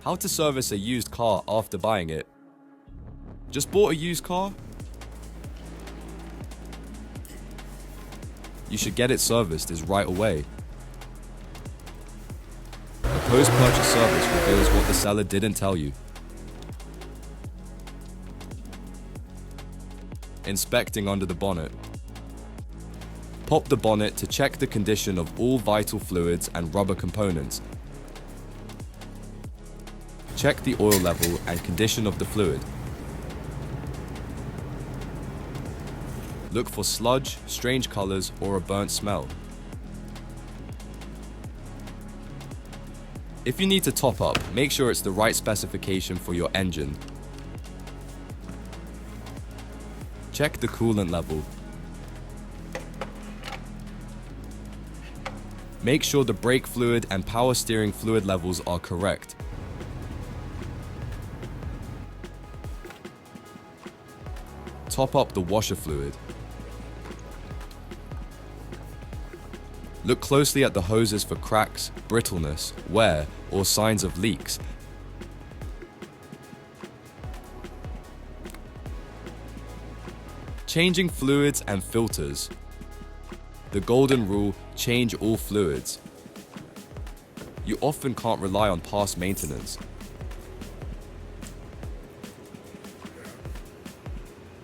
How to service a used car after buying it. Just bought a used car? You should get it serviced right away. A post-purchase service reveals what the seller didn't tell you. Inspecting under the bonnet. Pop the bonnet to check the condition of all vital fluids and rubber components. Check the oil level and condition of the fluid. Look for sludge, strange colors, or a burnt smell. If you need to top up, make sure it's the right specification for your engine. Check the coolant level. Make sure the brake fluid and power steering fluid levels are correct. Top up the washer fluid. Look closely at the hoses for cracks, brittleness, wear, or signs of leaks. Changing fluids and filters. The golden rule, change all fluids. You often can't rely on past maintenance.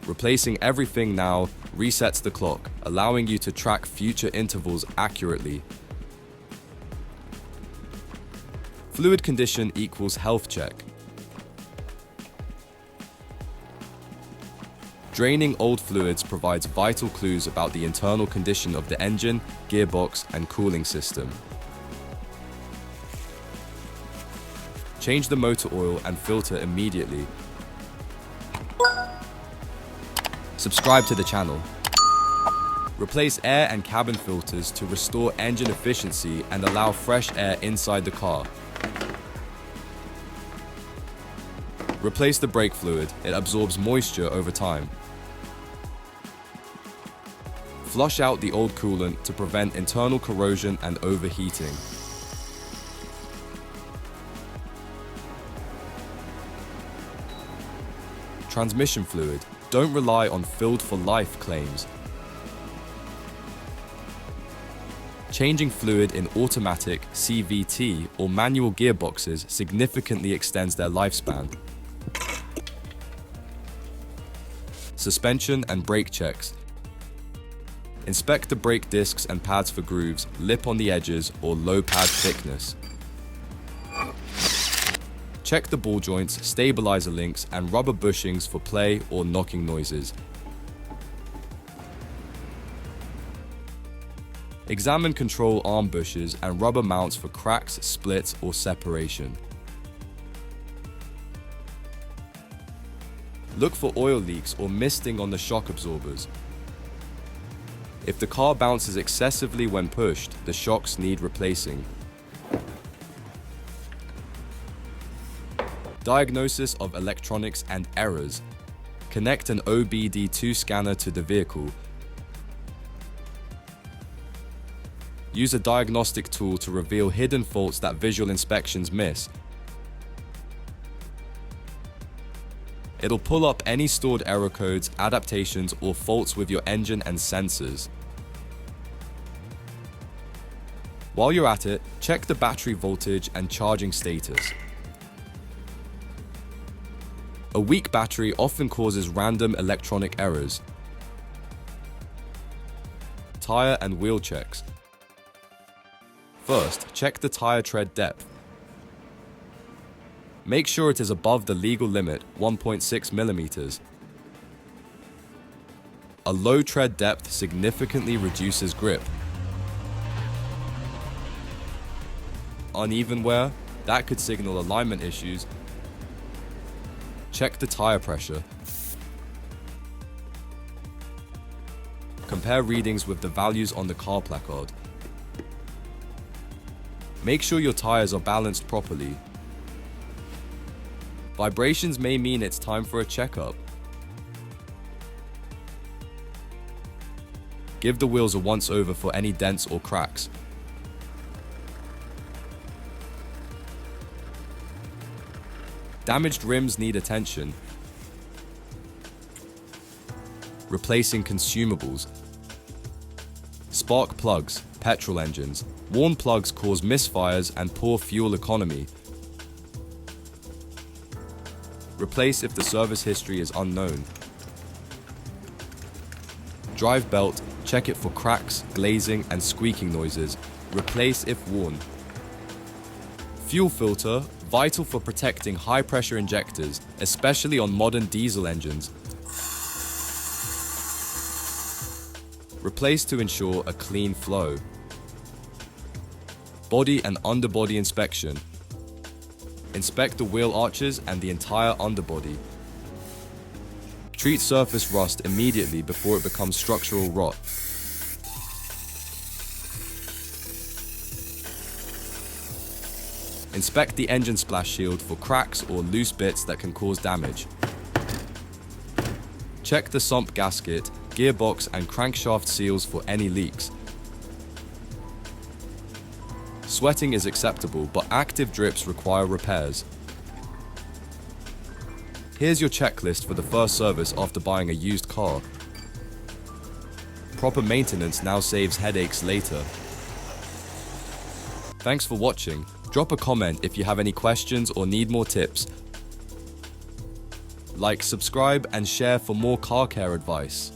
Replacing everything now resets the clock, allowing you to track future intervals accurately. Fluid condition equals health check. Draining old fluids provides vital clues about the internal condition of the engine, gearbox, and cooling system. Change the motor oil and filter immediately. Subscribe to the channel. Replace air and cabin filters to restore engine efficiency and allow fresh air inside the car. Replace the brake fluid, it absorbs moisture over time. Flush out the old coolant to prevent internal corrosion and overheating. Transmission fluid. Don't rely on filled for life claims. Changing fluid in automatic, CVT, or manual gearboxes significantly extends their lifespan. Suspension and brake checks. Inspect the brake discs and pads for grooves, lip on the edges, or low pad thickness. Check the ball joints, stabilizer links, and rubber bushings for play or knocking noises. Examine control arm bushes and rubber mounts for cracks, splits, or separation. Look for oil leaks or misting on the shock absorbers. If the car bounces excessively when pushed, the shocks need replacing. Diagnosis of electronics and errors. Connect an OBD2 scanner to the vehicle. Use a diagnostic tool to reveal hidden faults that visual inspections miss. It'll pull up any stored error codes, adaptations, or faults with your engine and sensors. While you're at it, check the battery voltage and charging status. A weak battery often causes random electronic errors. Tire and wheel checks. First, check the tire tread depth. Make sure it is above the legal limit, 1.6 millimeters. A low tread depth significantly reduces grip. Uneven wear, that could signal alignment issues. Check the tire pressure. Compare readings with the values on the car placard. Make sure your tires are balanced properly. Vibrations may mean it's time for a checkup. Give the wheels a once-over for any dents or cracks. Damaged rims need attention. Replacing consumables. Spark plugs, petrol engines. Worn plugs cause misfires and poor fuel economy. Replace if the service history is unknown. Drive belt, check it for cracks, glazing and squeaking noises. Replace if worn. Fuel filter, vital for protecting high-pressure injectors, especially on modern diesel engines. Replace to ensure a clean flow. Body and underbody inspection. Inspect the wheel arches and the entire underbody. Treat surface rust immediately before it becomes structural rot. Inspect the engine splash shield for cracks or loose bits that can cause damage. Check the sump gasket, gearbox and crankshaft seals for any leaks. Sweating is acceptable, but active drips require repairs. Here's your checklist for the first service after buying a used car. Proper maintenance now saves headaches later. Thanks for watching. Drop a comment if you have any questions or need more tips. Like, subscribe and share for more car care advice.